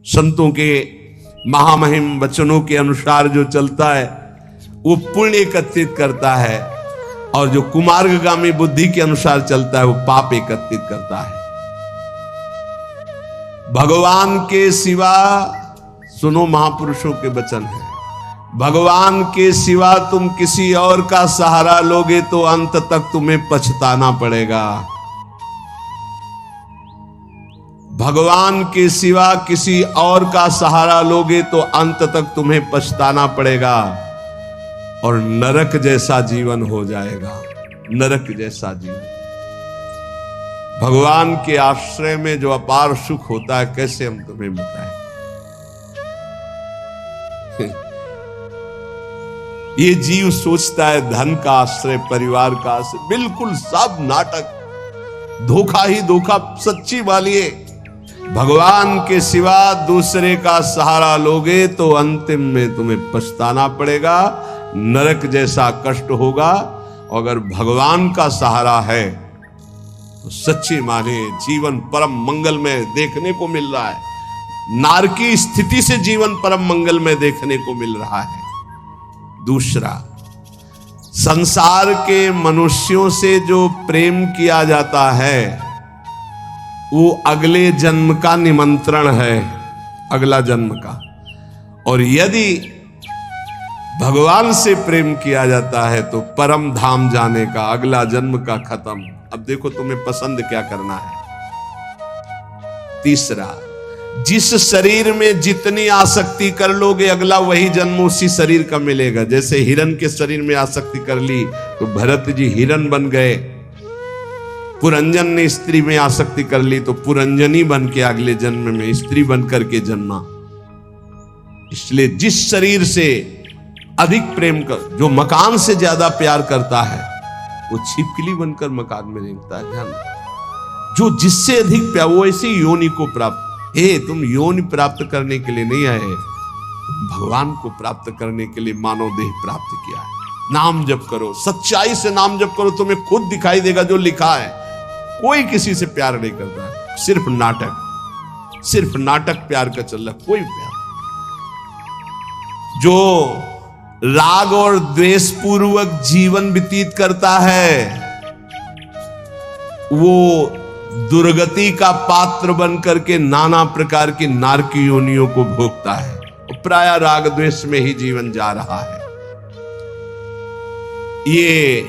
संतों के महामहिम वचनों के अनुसार जो चलता है वो पुण्य एकत्रित करता है, और जो कुमार्गगामी बुद्धि के अनुसार चलता है वो पाप एकत्रित करता है। भगवान के सिवा, सुनो महापुरुषों के वचन है, भगवान के सिवा तुम किसी और का सहारा लोगे तो अंत तक तुम्हें पछताना पड़ेगा। भगवान के सिवा किसी और का सहारा लोगे तो अंत तक तुम्हें पछताना पड़ेगा और नरक जैसा जीवन हो जाएगा, नरक जैसा जीवन। भगवान के आश्रय में जो अपार सुख होता है, कैसे हम तुम्हें बताएं। ये जीव सोचता है धन का आश्रय, परिवार का आश्रय, बिल्कुल सब नाटक, धोखा ही धोखा। सच्ची वाली भगवान के सिवा दूसरे का सहारा लोगे तो अंतिम में तुम्हें पछताना पड़ेगा, नरक जैसा कष्ट होगा। और अगर भगवान का सहारा है तो सच्ची माने जीवन परम मंगल में देखने को मिल रहा है। नारकी स्थिति से जीवन परम मंगल में देखने को मिल रहा है। दूसरा, संसार के मनुष्यों से जो प्रेम किया जाता है वो अगले जन्म का निमंत्रण है, अगला जन्म का। और यदि भगवान से प्रेम किया जाता है तो परम धाम जाने का, अगला जन्म का खत्म। अब देखो तुम्हें पसंद क्या करना है। तीसरा, जिस शरीर में जितनी आसक्ति कर लोगे अगला वही जन्म उसी शरीर का मिलेगा। जैसे हिरण के शरीर में आसक्ति कर ली तो भरत जी हिरण बन गए, पुरंजन ने स्त्री में आसक्ति कर ली तो पुरंजनी बन के अगले जन्म में स्त्री बन करके जन्मा। इसलिए जिस शरीर से अधिक प्रेम कर, जो मकान से ज्यादा प्यार करता है वो छिपकली बनकर मकान में रेंगता है। ध्यान, जो जिससे अधिक प्यार, वो ऐसी योनि को प्राप्त। तुम योनि प्राप्त करने के लिए नहीं आए, तुम भगवान को प्राप्त करने के लिए मानव देह प्राप्त किया है। नाम जप करो, सच्चाई से नाम जप करो, तुम्हें खुद दिखाई देगा जो लिखा है। कोई किसी से प्यार नहीं करता है, सिर्फ नाटक, सिर्फ नाटक प्यार का चल रहा, कोई प्यार। जो राग और द्वेष पूर्वक जीवन व्यतीत करता है वो दुर्गति का पात्र बनकर के नाना प्रकार की नारकी योनियों को भोगता है। प्राय राग द्वेष में ही जीवन जा रहा है। ये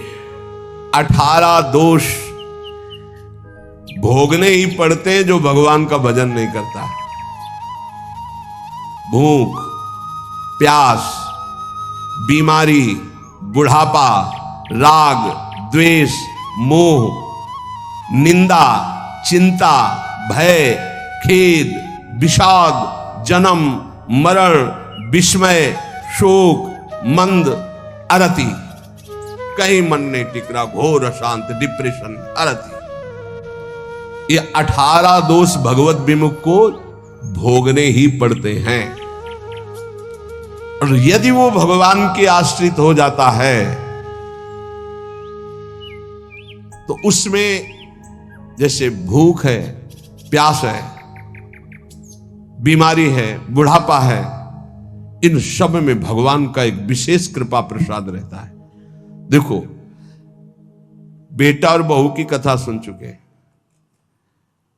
18 दोष भोगने ही पड़ते हैं जो भगवान का भजन नहीं करता है। भूख, प्यास, बीमारी, बुढ़ापा, राग, द्वेष, मोह, निंदा, चिंता, भय, खेद, विषाद, जन्म, मरण, विस्मय, शोक, मंद, अरति, कहीं मन नहीं टिक रहा, घोर अशांत, डिप्रेशन, अरति। ये 18 दोष भगवत विमुख को भोगने ही पड़ते हैं। और यदि वो भगवान के आश्रित हो जाता है तो उसमें जैसे भूख है, प्यास है, बीमारी है, बुढ़ापा है, इन सब में भगवान का एक विशेष कृपा प्रसाद रहता है। देखो, बेटा और बहू की कथा सुन चुके।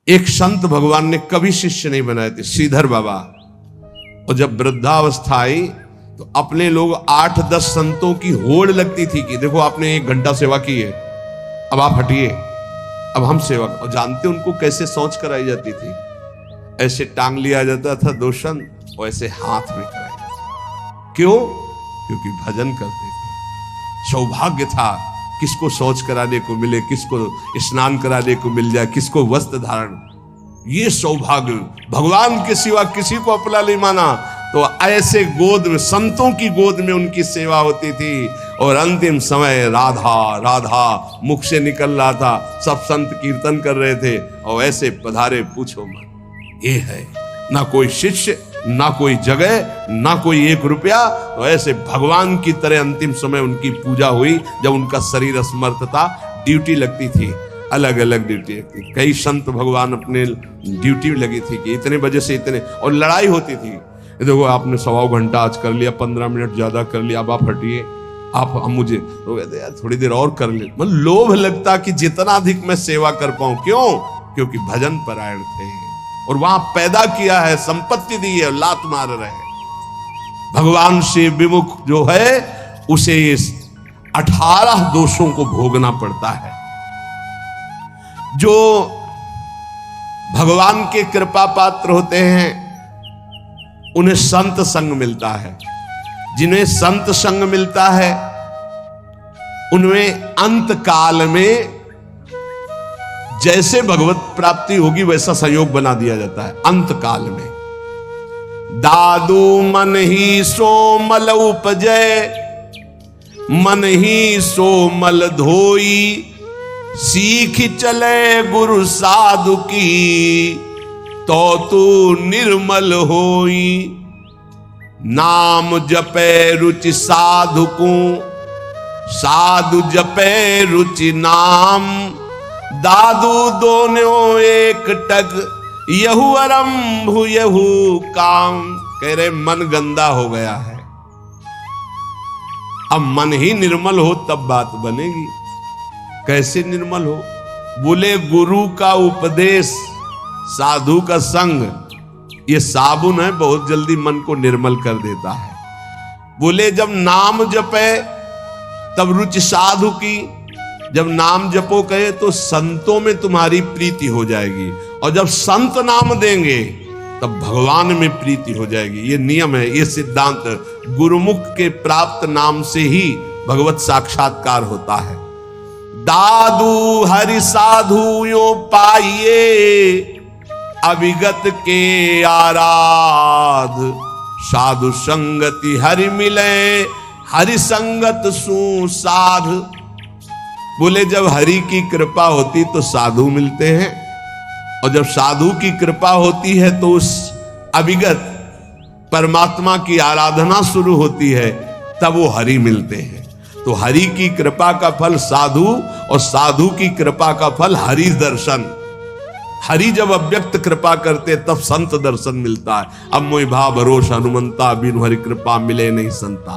एक संत भगवान ने कभी शिष्य नहीं बनाए थे, श्रीधर बाबा। और जब वृद्धावस्था आई तो अपने लोग 8-10 संतों की होड़ लगती थी कि देखो आपने 1 घंटा सेवा की है, अब आप हटिए, अब हम सेवा। और जानते उनको कैसे सोच कराई जाती थी? ऐसे टांग लिया जाता था 2 संत और ऐसे हाथ में कराई जाती। क्यों? क्योंकि भजन करते थे। सौभाग्य था किसको शौच कराने को मिले, किसको स्नान कराने को मिल जाए, किसको वस्त्र धारण। ये सौभाग्य, भगवान के सिवा किसी को अपना नहीं माना। तो ऐसे गोद में, संतों की गोद में उनकी सेवा होती थी। और अंतिम समय राधा राधा मुख से निकल रहा था, सब संत कीर्तन कर रहे थे और ऐसे पधारे, पूछो मत। ये है ना कोई शिष्य, ना कोई जगह, ना कोई 1 रुपया। तो ऐसे भगवान की तरह अंतिम समय उनकी पूजा हुई। जब उनका शरीर असमर्थ था, ड्यूटी लगती थी। अलग अलग ड्यूटी थी। कई संत भगवान अपने ड्यूटी लगी थी कि इतने बजे से इतने, और लड़ाई होती थी। देखो आपने 1.25 घंटा आज कर लिया, 15 मिनट ज्यादा कर लिया, अब आप हटिए, आप मुझे तो कहते यार थोड़ी देर और कर ले। मतलब लोभ लगता कि जितना अधिक मैं सेवा कर पाऊं। क्यों? क्योंकि भजन परायण थे और वहां पैदा किया है, संपत्ति दी है, लात मार रहे। भगवान से विमुख जो है उसे 18 दोषों को भोगना पड़ता है। जो भगवान के कृपा पात्र होते हैं उन्हें संत संग मिलता है। जिन्हें संत संग मिलता है उनमें अंत काल में जैसे भगवत प्राप्ति होगी वैसा संयोग बना दिया जाता है। अंत काल में दादू मन ही सो मल उपजय, मन ही सो मल धोई, सीख चले गुरु साधु की, तो तू निर्मल होई। नाम जपे रुचि साधु को, साधु जपे रुचि नाम, दादू दोनों एक टक, यहू आरंभ यहू काम। कह रहे मन गंदा हो गया है, अब मन ही निर्मल हो तब बात बनेगी। कैसे निर्मल हो? बोले गुरु का उपदेश, साधु का संग, ये साबुन है, बहुत जल्दी मन को निर्मल कर देता है। बोले जब नाम जपे तब रुचि साधु की, जब नाम जपो कहे तो संतों में तुम्हारी प्रीति हो जाएगी, और जब संत नाम देंगे तब भगवान में प्रीति हो जाएगी। ये नियम है, ये सिद्धांत। गुरुमुख के प्राप्त नाम से ही भगवत साक्षात्कार होता है। दादू हरि साधु यो पाइए, अविगत के आराध, साधु संगति हरि मिले, हरि संगत सुसाध। बोले जब हरि की कृपा होती तो साधु मिलते हैं, और जब साधु की कृपा होती है तो उस अविगत परमात्मा की आराधना शुरू होती है, तब वो हरि मिलते हैं। तो हरि की कृपा का फल साधु, और साधु की कृपा का फल हरि दर्शन। हरि जब अव्यक्त कृपा करते तब संत दर्शन मिलता है। अब मोहि भाव भरोस हनुमंता, बिनु हरि कृपा मिले नहीं संता।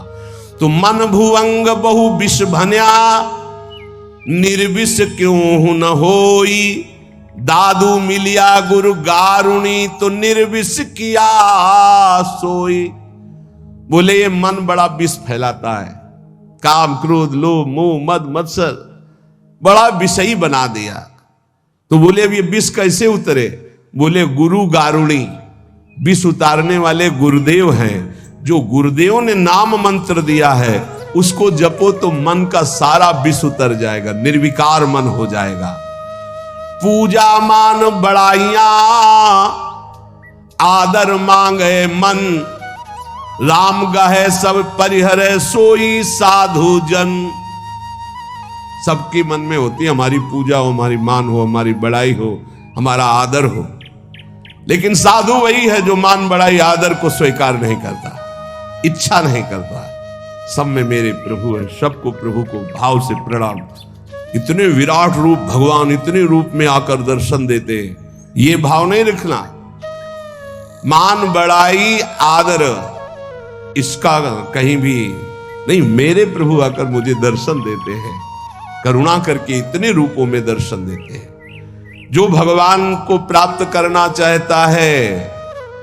तो मन भुवंग बहु विष भन्या, निर्विष क्यों न होई, दादू मिलिया गुरु गारुणी, तो निर्विष किया सोई। बोले ये मन बड़ा विष फैलाता है, काम क्रोध लोभ मोह मद मत्सर बड़ा विषयी बना दिया। तो बोले अब ये विष कैसे उतरे? बोले गुरु गारुणी, विष उतारने वाले गुरुदेव हैं। जो गुरुदेव ने नाम मंत्र दिया है उसको जपो तो मन का सारा विष उतर जाएगा, निर्विकार मन हो जाएगा। पूजा मान बड़ाइया, आदर मांगे मन, राम गहे सब परिहरे सोई साधु जन। सबके मन में होती है हमारी पूजा हो, हमारी मान हो, हमारी बड़ाई हो, हमारा आदर हो, लेकिन साधु वही है जो मान बड़ाई आदर को स्वीकार नहीं करता, इच्छा नहीं करता। सब में मेरे प्रभु है, सबको प्रभु को भाव से प्रणाम। इतने विराट रूप भगवान इतने रूप में आकर दर्शन देते हैं, ये भाव नहीं रखना। मान बड़ाई आदर इसका कहीं भी नहीं। मेरे प्रभु आकर मुझे दर्शन देते हैं, करुणा करके इतने रूपों में दर्शन देते हैं। जो भगवान को प्राप्त करना चाहता है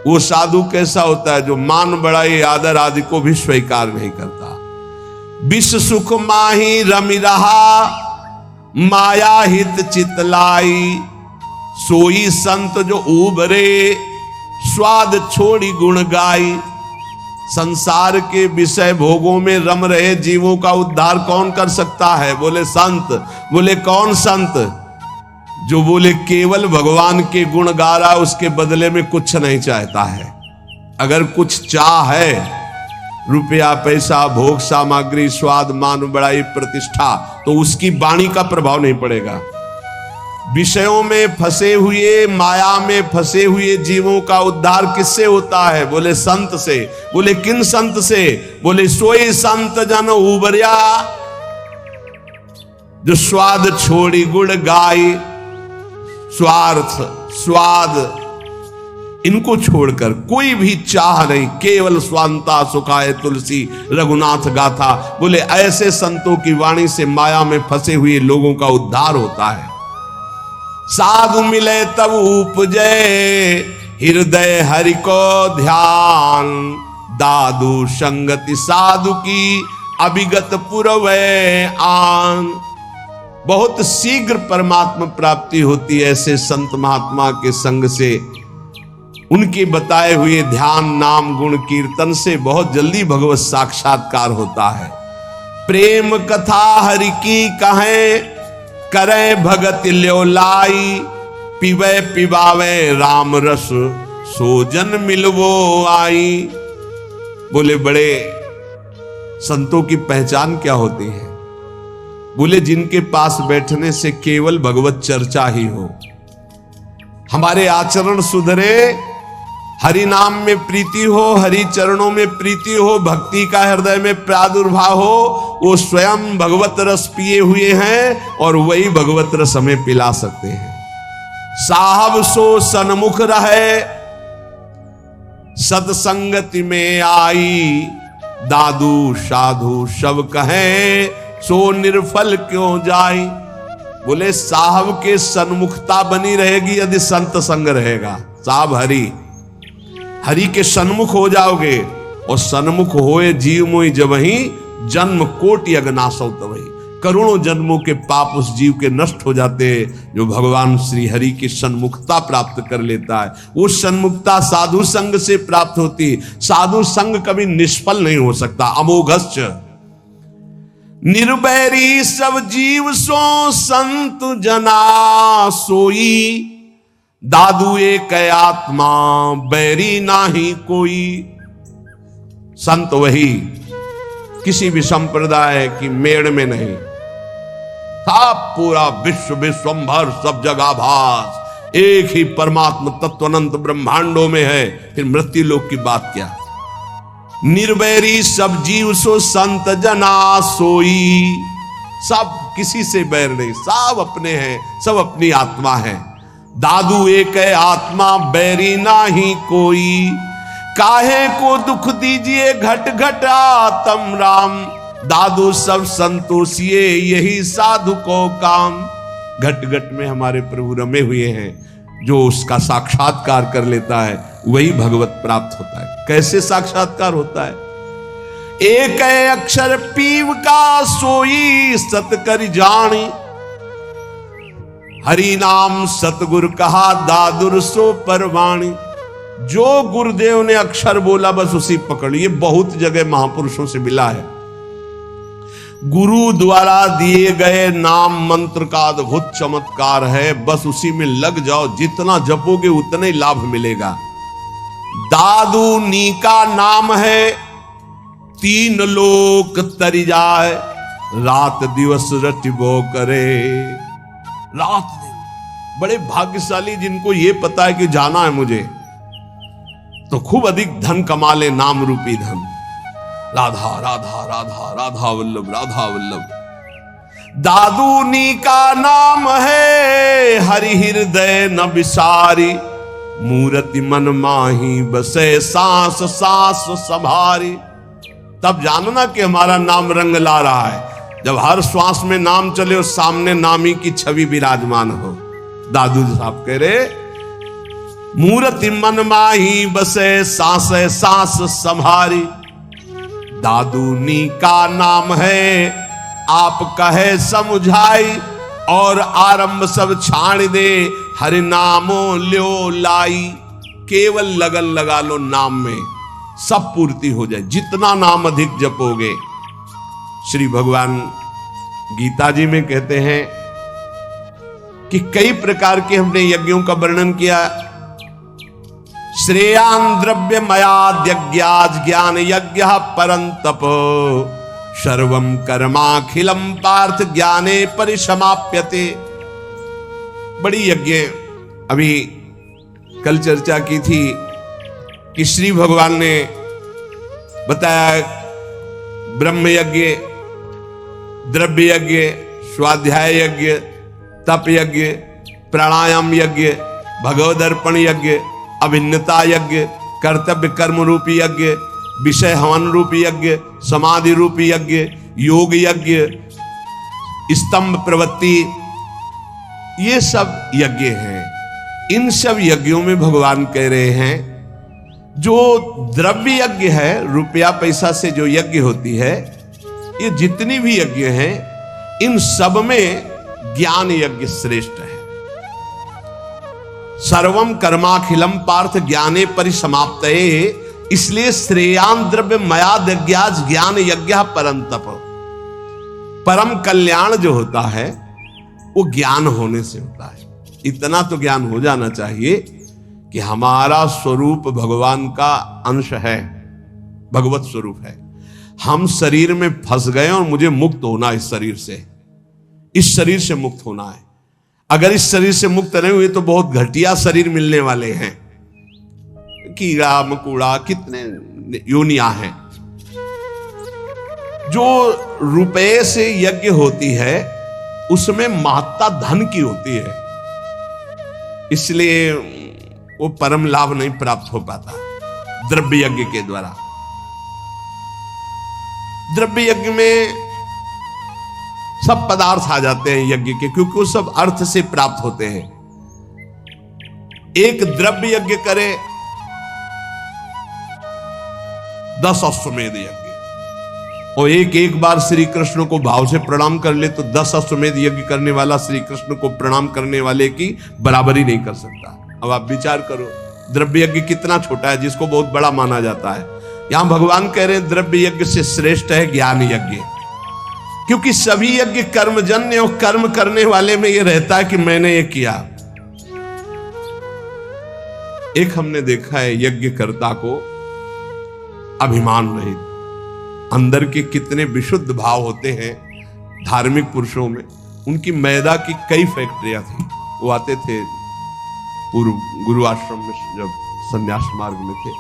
वो साधु कैसा होता है? जो मान बड़ाई आदर आदि को भी स्वीकार नहीं करता। विष सुख माही रमि रहा, माया हित चितलाई, सोई संत जो उबरे, स्वाद छोड़ी गुण गाई। संसार के विषय भोगों में रम रहे जीवों का उद्धार कौन कर सकता है? बोले संत। बोले कौन संत? जो बोले केवल भगवान के गुण गा रहा, उसके बदले में कुछ नहीं चाहता है। अगर कुछ चाह है, रुपया पैसा भोग सामग्री स्वाद मान बड़ाई प्रतिष्ठा, तो उसकी वाणी का प्रभाव नहीं पड़ेगा। विषयों में फंसे हुए माया में फंसे हुए जीवों का उद्धार किससे होता है? बोले संत से। बोले किन संत से? बोले सोई संत जन उबरिया। जो स्वाद छोड़ी गुण गाई, स्वार्थ स्वाद इनको छोड़कर कोई भी चाह नहीं, केवल स्वांता सुखाए तुलसी रघुनाथ गाथा। बोले ऐसे संतों की वाणी से माया में फंसे हुए लोगों का उद्धार होता है। साधु मिले तब उपजे हृदय हरि को ध्यान, दादू संगति साधु की अभिगत पुरवै आन। बहुत शीघ्र परमात्मा प्राप्ति होती है ऐसे संत महात्मा के संग से, उनके बताए हुए ध्यान नाम गुण कीर्तन से बहुत जल्दी भगवत साक्षात्कार होता है। प्रेम कथा हरि की कहें, करे भगत ल्यो लाई, पीवे पिबावे राम रस सो जन मिलवो आई। बोले बड़े संतों की पहचान क्या होती है? बोले जिनके पास बैठने से केवल भगवत चर्चा ही हो, हमारे आचरण सुधरे, हरि नाम में प्रीति हो, हरि चरणों में प्रीति हो, भक्ति का हृदय में प्रादुर्भाव हो, वो स्वयं भगवत रस पिए हुए हैं और वही भगवत रस हमें पिला सकते हैं। साहब सो सन्मुख रहे, सत्संगति में आई, दादू साधु सब कहे, सो निर्फल क्यों जाई। बोले साहब के सन्मुखता बनी रहेगी यदि संत संग रहेगा। साहब हरि के सन्मुख हो जाओगे, और सन्मुख होए जीव मोई जब ही जन्म कोटि अगनासौ तवही। करोड़ों जन्मों के पाप उस जीव के नष्ट हो जाते हैं जो भगवान श्री हरि की सन्मुखता प्राप्त कर लेता है। वो सन्मुखता साधु संग से प्राप्त होती। साधु संग कभी निष्फल नहीं हो सकता। अमोघश्च निर्बैरी सब जीव सो संत जना सोई, दादू एक आत्मा बैरी नाही कोई। संत वही, किसी भी संप्रदाय की मेड़ में नहीं, सब पूरा विश्व विश्वंभर सब जगह भास एक ही परमात्मा तत्व अनंत ब्रह्मांडों में है। फिर मृत्यु लोक की बात क्या? निर्वैरी सब जीव सो संत जना सोई। सब किसी से बैर नहीं, सब अपने हैं, सब अपनी आत्मा है। दादू एक है आत्मा बैरी नाही कोई, काहे को दुख दीजिए घट घटा तम राम, दादू सब संतोषिए यही साधु को काम। घट घट में हमारे प्रभु रमे हुए हैं, जो उसका साक्षात्कार कर लेता है वही भगवत प्राप्त होता है। कैसे साक्षात्कार होता है? एक है अक्षर पीव का सोई सत कर जानी, हरि नाम सतगुरु कहा दादुर सो परवाणी। जो गुरुदेव ने अक्षर बोला बस उसी पकड़। ये बहुत जगह महापुरुषों से मिला है। गुरु द्वारा दिए गए नाम मंत्र का अद्भुत चमत्कार है, बस उसी में लग जाओ, जितना जपोगे उतना ही लाभ मिलेगा। दादू नी का नाम है, तीन लोक तरी जाए, रात दिवस रटिबो करे। रात दिन बड़े भाग्यशाली जिनको ये पता है कि जाना है मुझे, तो खूब अधिक धन कमा ले, नाम रूपी धन। राधा राधा राधा राधा वल्लभ राधा वल्लभ। दादूनी का नाम है, हरि हृदय न विसारी, मूर्ति मन माही बसे सांस सांस संभारी। तब जानना कि हमारा नाम रंग ला रहा है, जब हर श्वास में नाम चले और सामने नामी की छवि विराजमान हो। दादू साहब कह रहे, मूर्ति मन माही बसे सांस सांस संभारी, दादूनी का नाम है, आप कहे समझाई, और आरंभ सब छाण दे, हरि नामो ल्यो लाई। केवल लगन लगा लो नाम में, सब पूर्ति हो जाए। जितना नाम अधिक जपोगे, श्री भगवान गीता जी में कहते हैं कि कई प्रकार के हमने यज्ञों का वर्णन किया। श्रेयान द्रव्य मयाद यज्ञाज ज्ञान यज्ञ परंतप, सर्वम कर्माखिलम पार्थ ज्ञाने परिसमाप्यते। बड़ी यज्ञ अभी कल चर्चा की थी कि श्री भगवान ने बताया ब्रह्म यज्ञ, द्रव्य यज्ञ, स्वाध्याय यज्ञ, तप यज्ञ, प्राणायाम यज्ञ, भगवदर्पण यज्ञ, अभिन्नता यज्ञ, कर्तव्य कर्म रूपी यज्ञ, विषय हवन रूपी यज्ञ, समाधि रूपी यज्ञ, योग यज्ञ, स्तंभ प्रवृत्ति, ये सब यज्ञ हैं। इन सब यज्ञों में भगवान कह रहे हैं जो द्रव्य यज्ञ है, रुपया पैसा से जो यज्ञ होती है, ये जितनी भी यज्ञ हैं इन सब में ज्ञान यज्ञ श्रेष्ठ है। सर्वम कर्माखिलम पार्थ ज्ञाने परिसमाप्तये, इसलिए श्रेयान द्रव्य मया यज्ञाज ज्ञान यज्ञ परंतप। परम कल्याण जो होता है वो ज्ञान होने से होता है। इतना तो ज्ञान हो जाना चाहिए कि हमारा स्वरूप भगवान का अंश है, भगवत स्वरूप है। हम शरीर में फंस गए और मुझे मुक्त होना है, इस शरीर से मुक्त होना है। अगर इस शरीर से मुक्त नहीं हुए तो बहुत घटिया शरीर मिलने वाले हैं, कीड़ा मकोड़ा कितने योनियां हैं। जो रुपए से यज्ञ होती है उसमें महत्ता धन की होती है, इसलिए वो परम लाभ नहीं प्राप्त हो पाता द्रव्य यज्ञ के द्वारा। द्रव्य यज्ञ में सब पदार्थ आ जाते हैं यज्ञ के, क्योंकि वो सब अर्थ से प्राप्त होते हैं। एक द्रव्य यज्ञ करे 10 अश्वमेध यज्ञ, और एक बार श्री कृष्ण को भाव से प्रणाम कर ले तो 10 अश्वमेध यज्ञ करने वाला श्री कृष्ण को प्रणाम करने वाले की बराबरी नहीं कर सकता। अब आप विचार करो द्रव्य यज्ञ कितना छोटा है जिसको बहुत बड़ा माना जाता है। यहां भगवान कह रहे हैं द्रव्य यज्ञ से श्रेष्ठ है ज्ञान यज्ञ, क्योंकि सभी यज्ञ कर्मजन्य और कर्म करने वाले में यह रहता है कि मैंने ये किया। एक हमने देखा है यज्ञकर्ता को अभिमान रहित, अंदर के कितने विशुद्ध भाव होते हैं धार्मिक पुरुषों में। उनकी मैदा की कई फैक्ट्रियां थी। वो आते थे पूर्व गुरु आश्रम में जब संन्यास मार्ग में थे,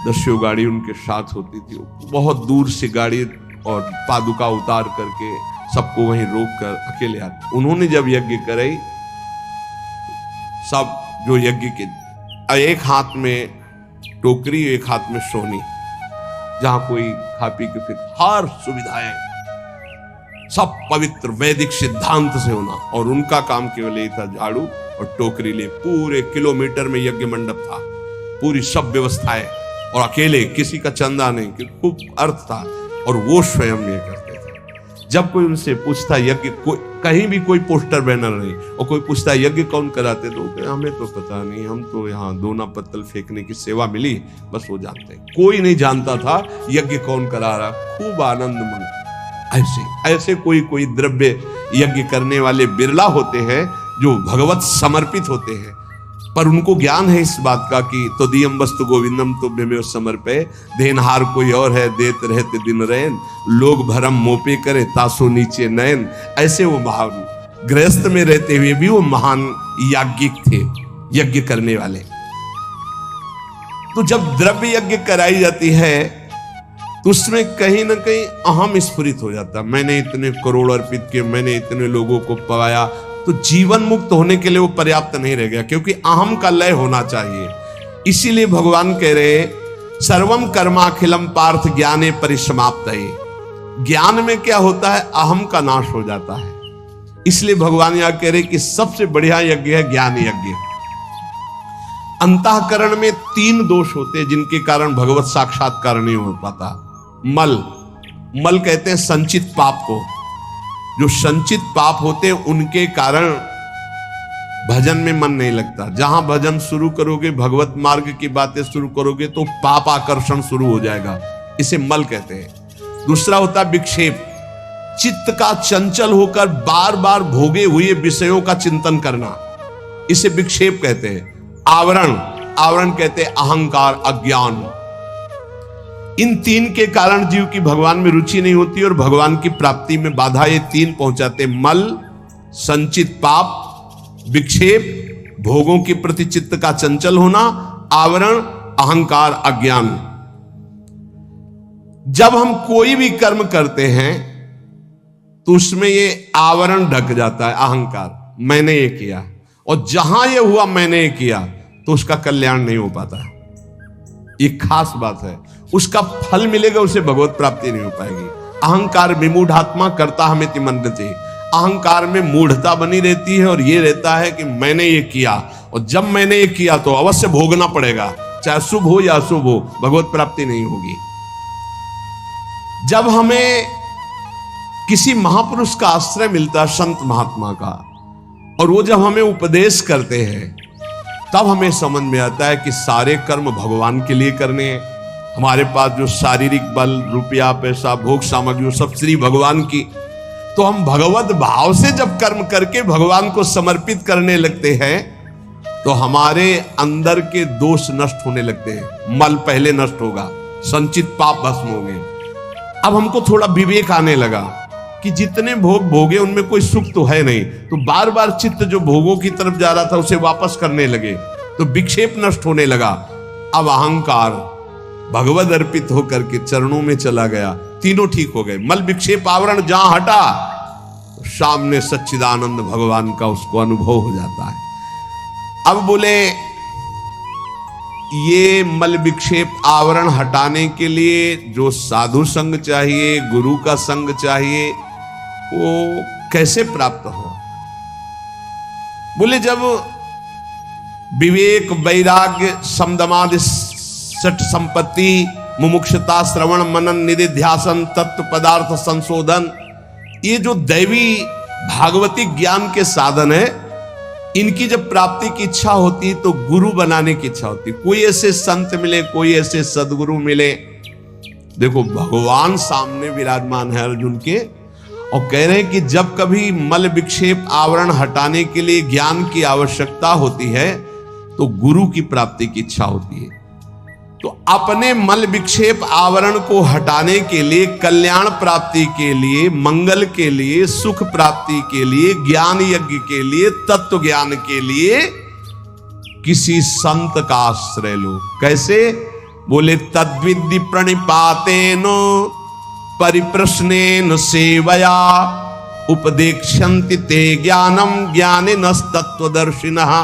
10 गाड़ी उनके साथ होती थी। बहुत दूर से गाड़ी और पादुका उतार करके सबको वहीं रोक कर अकेले आते। उन्होंने जब यज्ञ कराई, सब जो यज्ञ के एक हाथ में टोकरी, एक हाथ में सोनी, जहां कोई खा पी के फिर हर सुविधाएं सब पवित्र वैदिक सिद्धांत से होना, और उनका काम केवल यही था झाड़ू और टोकरी ले। पूरे किलोमीटर में यज्ञ मंडप था, पूरी सब व्यवस्थाएं, और अकेले, किसी का चंदा नहीं, कि खूब अर्थ था, और वो स्वयं ये करते थे। जब कोई उनसे पूछता यज्ञ, कहीं भी कोई पोस्टर बैनर नहीं, और कोई पूछता यज्ञ कौन कराते, तो हमें तो पता नहीं, हम तो यहाँ दोना पत्तल फेंकने की सेवा मिली, बस वो जानते हैं। कोई नहीं जानता था यज्ञ कौन करा रहा। खूब आनंद मन। ऐसे कोई द्रव्य यज्ञ करने वाले बिरला होते हैं जो भगवत समर्पित होते हैं, पर उनको ज्ञान है इस बात का कि तो दियम वस्तु गोविंदम तो में समर्पे, देनहार कोई और है देत रहते दिन रैन, लोग भरम मोपे करे तासो नीचे नयन। ऐसे वो महान गृहस्थ में रहते हुए भी वो महान याज्ञिक थे, यज्ञ करने वाले। तो जब द्रव्य यज्ञ कराई जाती है तो उसमें कहीं ना कहीं अहम स्फुरित हो जाता। मैंने इतने करोड़ अर्पित किए, मैंने इतने लोगों को पवाया, तो जीवन मुक्त होने के लिए वो पर्याप्त नहीं रह गया, क्योंकि अहम का लय होना चाहिए। इसीलिए भगवान कह रहे सर्वम कर्माखिलम पार्थ ज्ञाने परिसमाप्तये। ज्ञान में क्या होता है, अहम का नाश हो जाता है। इसलिए भगवान यहां कह रहे कि सबसे बढ़िया यज्ञ है ज्ञान यज्ञ। अंतःकरण में 3 दोष होते हैं जिनके कारण भगवत साक्षात्कार नहीं हो पाता। मल कहते हैं संचित पाप को। जो संचित पाप होते हैं उनके कारण भजन में मन नहीं लगता। जहां भजन शुरू करोगे, भगवत मार्ग की बातें शुरू करोगे, तो पाप आकर्षण शुरू हो जाएगा। इसे मल कहते हैं। दूसरा होता है विक्षेप, चित्त का चंचल होकर बार बार भोगे हुए विषयों का चिंतन करना, इसे विक्षेप कहते हैं। आवरण कहते हैं अहंकार, अज्ञान। इन 3 के कारण जीव की भगवान में रुचि नहीं होती और भगवान की प्राप्ति में बाधा ये 3 पहुंचाते। मल, संचित पाप, विक्षेप, भोगों के प्रति चित्त का चंचल होना, आवरण, अहंकार, अज्ञान। जब हम कोई भी कर्म करते हैं तो उसमें ये आवरण ढक जाता है अहंकार, मैंने ये किया, और जहां ये हुआ मैंने ये किया तो उसका कल्याण नहीं हो पाता। ये खास बात है, उसका फल मिलेगा, उसे भगवत प्राप्ति नहीं हो पाएगी। अहंकार विमूढ़ात्मा करता हमें तिमन्यते, अहंकार में मूढ़ता बनी रहती है और ये रहता है कि मैंने ये किया, और जब मैंने ये किया तो अवश्य भोगना पड़ेगा, चाहे शुभ हो या अशुभ हो, भगवत प्राप्ति नहीं होगी। जब हमें किसी महापुरुष का आश्रय मिलता है, संत महात्मा का, और वो जब हमें उपदेश करते हैं तब हमें समझ में आता है कि सारे कर्म भगवान के लिए करने हैं। हमारे पास जो शारीरिक बल, रुपया, पैसा, भोग सामग्री, सब श्री भगवान की, तो हम भगवत भाव से जब कर्म करके भगवान को समर्पित करने लगते हैं तो हमारे अंदर के दोष नष्ट होने लगते हैं। मल पहले नष्ट होगा, संचित पाप भस्म होंगे। अब हमको थोड़ा विवेक आने लगा कि जितने भोग भोगे उनमें कोई सुख तो है नहीं, तो बार बार चित्त जो भोगों की तरफ जा रहा था उसे वापस करने लगे, तो विक्षेप नष्ट होने लगा। अब अहंकार भगवद अर्पित होकर के चरणों में चला गया, तीनों ठीक हो गए। मल विक्षेप आवरण जहां हटा तो सामने सच्चिदानंद भगवान का उसको अनुभव हो जाता है। अब बोले ये मल विक्षेप आवरण हटाने के लिए जो साधु संग चाहिए, गुरु का संग चाहिए, वो कैसे प्राप्त हो? बोले जब विवेक, वैराग्य, समदमादि सठ संपत्ति, मुमुक्षता, श्रवण, मनन, निधिध्यासन, तत्व पदार्थ संशोधन, ये जो दैवी भागवती ज्ञान के साधन है, इनकी जब प्राप्ति की इच्छा होती है तो गुरु बनाने की इच्छा होती है। कोई ऐसे संत मिले, कोई ऐसे सदगुरु मिले। देखो भगवान सामने विराजमान है अर्जुन के, और कह रहे हैं कि जब कभी मल विक्षेप आवरण हटाने के लिए ज्ञान की आवश्यकता होती है तो गुरु की प्राप्ति की इच्छा होती है। तो अपने मल विक्षेप आवरण को हटाने के लिए, कल्याण प्राप्ति के लिए, मंगल के लिए, सुख प्राप्ति के लिए, ज्ञान यज्ञ के लिए, तत्व ज्ञान के लिए किसी संत का आश्रय लो। कैसे? बोले तद्विद्धि प्रणिपातेन परिप्रश्नेन सेवया उपदेक्षन्ति ते ज्ञानम ज्ञानिनस्तत्वदर्शिनः।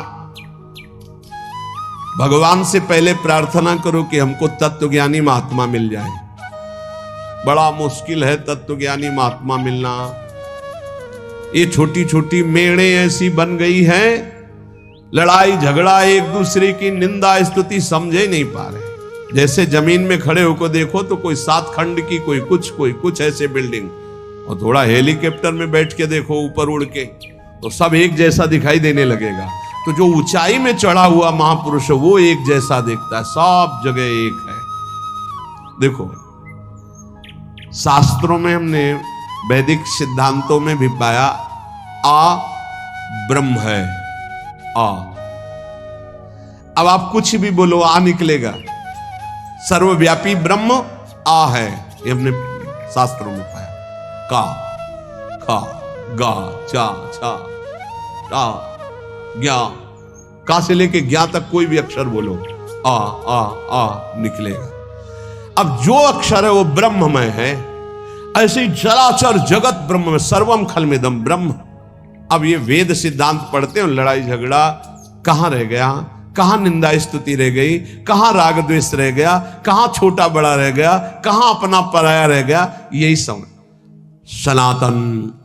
भगवान से पहले प्रार्थना करो कि हमको तत्वज्ञानी महात्मा मिल जाए। बड़ा मुश्किल है तत्वज्ञानी महात्मा मिलना। ये छोटी छोटी मेड़े ऐसी बन गई हैं, लड़ाई झगड़ा, एक दूसरे की निंदा स्तुति समझे नहीं पा रहे। जैसे जमीन में खड़े होकर देखो तो कोई 7 खंड की, कोई कुछ ऐसे बिल्डिंग, और थोड़ा हेलीकॉप्टर में बैठ के देखो ऊपर उड़ के तो सब एक जैसा दिखाई देने लगेगा। तो जो ऊंचाई में चढ़ा हुआ महापुरुष है वो एक जैसा देखता है, सब जगह एक है। देखो शास्त्रों में हमने, वैदिक सिद्धांतों में भी पाया आ ब्रह्म है, आ। अब आप कुछ भी बोलो आ निकलेगा। सर्वव्यापी ब्रह्म आ है, ये हमने शास्त्रों में पाया। का, खा, गा, चा, छा, टा, ज्ञा, का से लेके ज्ञा तक कोई भी अक्षर बोलो, आ आ आ निकलेगा। अब जो अक्षर है वो ब्रह्ममय है। ऐसे ही चराचर जगत ब्रह्म में, सर्वम खलमिदम ब्रह्म। अब ये वेद सिद्धांत पढ़ते हैं, लड़ाई झगड़ा कहां रह गया, कहां निंदा स्तुति रह गई, कहां राग द्वेष रह गया, कहां छोटा बड़ा रह गया, कहां अपना पराया रह गया। यही समझ। सनातन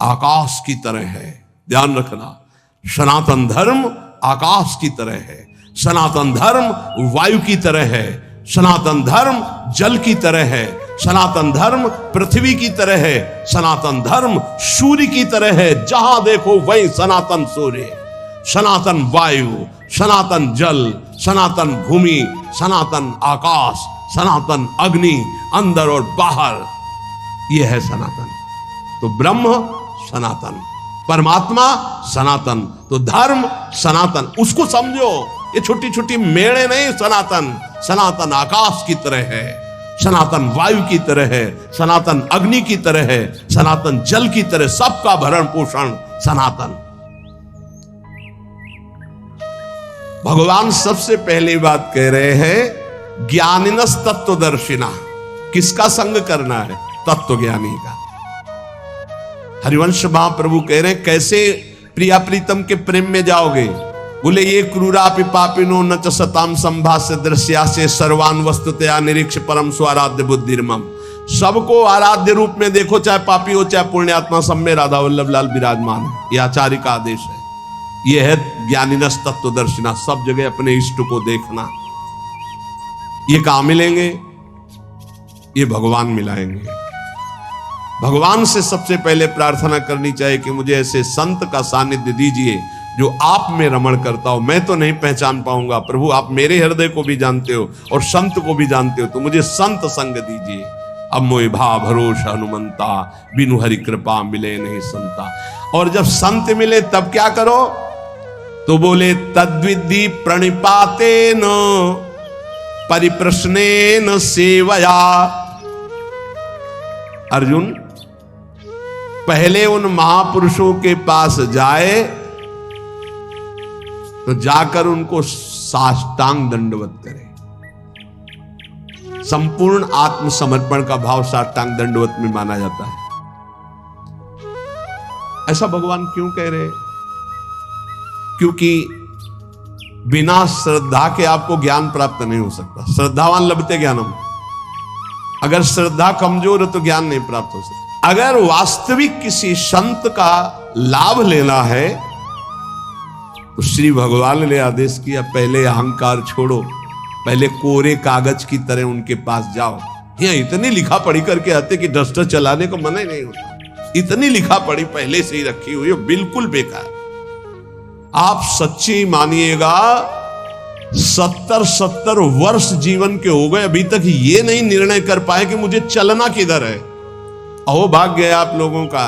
आकाश की तरह है, ध्यान रखना। सनातन धर्म आकाश की तरह है, सनातन धर्म वायु की तरह है, सनातन धर्म जल की तरह है, सनातन धर्म पृथ्वी की तरह है, सनातन धर्म सूर्य की तरह है। जहां देखो वही सनातन सूर्य, सनातन वायु, सनातन जल, सनातन भूमि, सनातन आकाश, सनातन अग्नि, अंदर और बाहर, यह है सनातन। तो ब्रह्म सनातन, परमात्मा सनातन, तो धर्म सनातन। उसको समझो, ये छोटी छोटी मेड़े नहीं। सनातन, सनातन आकाश की तरह है, सनातन वायु की तरह है, सनातन अग्नि की तरह है, सनातन जल की तरह, सबका भरण पोषण सनातन। भगवान सबसे पहली बात कह रहे हैं ज्ञानिनस तत्वदर्शिना। किसका संग करना है? तत्व ज्ञानी का। हरिवंश महाप्रभु कह रहे हैं कैसे प्रिया प्रीतम के प्रेम में जाओगे? बोले ये क्रूरापि पापिनो न च सताम संभाष्य दृश्या से सर्वान वस्तुतया निरीक्ष परम स्वाराध्य बुद्धिर्मम। सबको आराध्य रूप में देखो, चाहे पापी हो चाहे पुण्यात्मा, सब में राधा वल्लभ लाल विराजमान है। ये आचार्य का आदेश है। यह है ज्ञानिनस तत्वदर्शिना, सब जगह अपने इष्ट को देखना। ये कहां मिलेंगे? ये भगवान मिलाएंगे। भगवान से सबसे पहले प्रार्थना करनी चाहिए कि मुझे ऐसे संत का सानिध्य दीजिए जो आप में रमण करता हो। मैं तो नहीं पहचान पाऊंगा प्रभु, आप मेरे हृदय को भी जानते हो और संत को भी जानते हो, तो मुझे संत संग दीजिए। अब मोहि भा भरोसा हनुमंता, बिनु हरि कृपा मिले नहीं संता। और जब संत मिले तब क्या करो? तो बोले तद्विद्धि प्रणिपातेन परिप्रश्नेन सेवया। अर्जुन पहले उन महापुरुषों के पास जाए तो जाकर उनको साष्टांग दंडवत करे। संपूर्ण आत्मसमर्पण का भाव साष्टांग दंडवत में माना जाता है। ऐसा भगवान क्यों कह रहे? क्योंकि बिना श्रद्धा के आपको ज्ञान प्राप्त नहीं हो सकता। श्रद्धावान लभते ज्ञानम। अगर श्रद्धा कमजोर है तो ज्ञान नहीं प्राप्त हो सकता। अगर वास्तविक किसी संत का लाभ लेना है तो श्री भगवान ने आदेश किया, पहले अहंकार छोड़ो, पहले कोरे कागज की तरह उनके पास जाओ। यहाँ इतनी लिखा पढ़ी करके आते कि डस्टर चलाने को मना ही नहीं होता। इतनी लिखा पढ़ी पहले से ही रखी हुई है, बिल्कुल बेकार। आप सच्ची मानिएगा 70 वर्ष जीवन के हो गए, अभी तक ये नहीं निर्णय कर पाए कि मुझे चलना किधर है। अहो भाग्य है आप लोगों का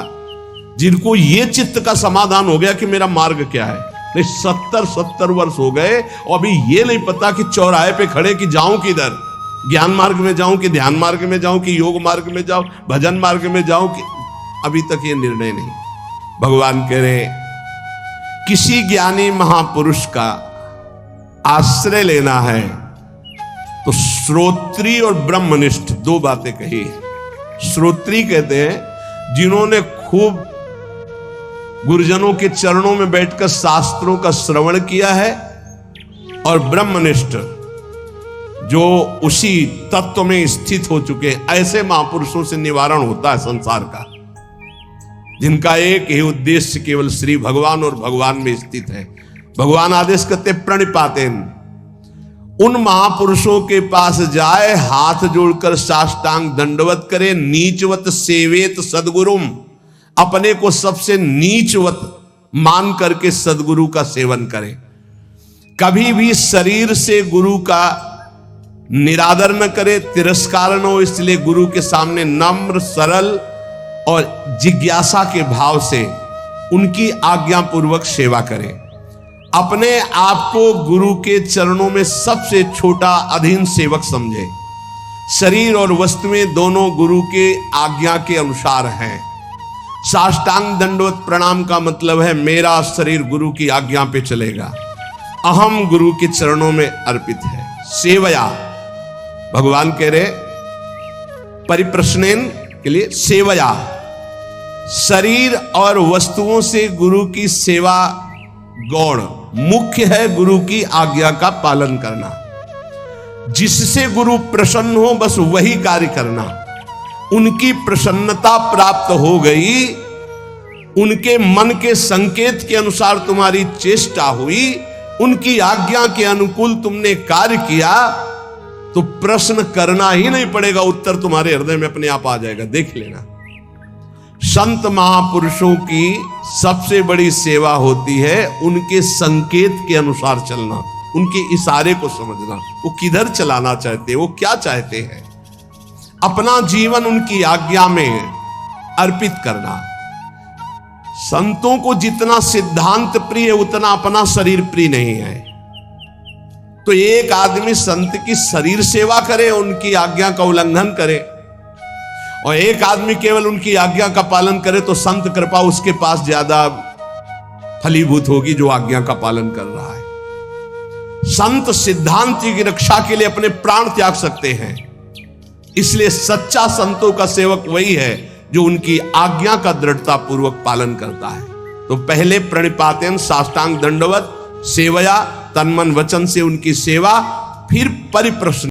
जिनको ये चित्त का समाधान हो गया कि मेरा मार्ग क्या है। नहीं 70 वर्ष हो गए और अभी ये नहीं पता कि चौराहे पे खड़े कि जाऊं किधर, ज्ञान मार्ग में जाऊं कि ध्यान मार्ग में जाऊं कि योग मार्ग में जाऊं, भजन मार्ग में जाऊं कि, अभी तक ये निर्णय नहीं। भगवान कह रहे किसी ज्ञानी महापुरुष का आश्रय लेना है तो श्रोत्री और ब्रह्मनिष्ठ दो बातें कही है। श्रोत्री कहते हैं जिन्होंने खूब गुरुजनों के चरणों में बैठकर शास्त्रों का श्रवण किया है, और ब्रह्मनिष्ठ जो उसी तत्व में स्थित हो चुके हैं। ऐसे महापुरुषों से निवारण होता है संसार का, जिनका एक ही उद्देश्य केवल श्री भगवान और भगवान में स्थित है। भगवान आदेश करते प्रणिपातेन, उन महापुरुषों के पास जाए, हाथ जोड़कर साष्टांग दंडवत करे, नीचवत सेवेत सदगुरुम, अपने को सबसे नीचवत मान करके सदगुरु का सेवन करे। कभी भी शरीर से गुरु का निरादर न करे, तिरस्कार न हो, इसलिए गुरु के सामने नम्र सरल और जिज्ञासा के भाव से उनकी आज्ञा पूर्वक सेवा करे। अपने आप को गुरु के चरणों में सबसे छोटा अधीन सेवक समझे। शरीर और वस्तुएं दोनों गुरु के आज्ञा के अनुसार हैं। साष्टांग दंडवत प्रणाम का मतलब है मेरा शरीर गुरु की आज्ञा पे चलेगा, अहम गुरु के चरणों में अर्पित है। सेवया, भगवान कह रहे परिप्रश्नेन के लिए सेवया, शरीर और वस्तुओं से गुरु की सेवा गौण, मुख्य है गुरु की आज्ञा का पालन करना। जिससे गुरु प्रसन्न हो बस वही कार्य करना। उनकी प्रसन्नता प्राप्त हो गई, उनके मन के संकेत के अनुसार तुम्हारी चेष्टा हुई, उनकी आज्ञा के अनुकूल तुमने कार्य किया, तो प्रश्न करना ही नहीं पड़ेगा, उत्तर तुम्हारे हृदय में अपने आप आ जाएगा। देख लेना, संत महापुरुषों की सबसे बड़ी सेवा होती है उनके संकेत के अनुसार चलना, उनके इशारे को समझना, वो किधर चलाना चाहते हैं, वो क्या चाहते हैं, अपना जीवन उनकी आज्ञा में अर्पित करना। संतों को जितना सिद्धांत प्रिय है उतना अपना शरीर प्रिय नहीं है। तो एक आदमी संत की शरीर सेवा करे, उनकी आज्ञा का उल्लंघन करे, और एक आदमी केवल उनकी आज्ञा का पालन करे, तो संत कृपा उसके पास ज्यादा फलीभूत होगी जो आज्ञा का पालन कर रहा है। संत सिद्धांत की रक्षा के लिए अपने प्राण त्याग सकते हैं। इसलिए सच्चा संतों का सेवक वही है जो उनकी आज्ञा का दृढ़ता पूर्वक पालन करता है। तो पहले प्रणिपातेन साष्टांग दंडवत सेवया, तन मन वचन से उनकी सेवा, फिर परिप्रश्न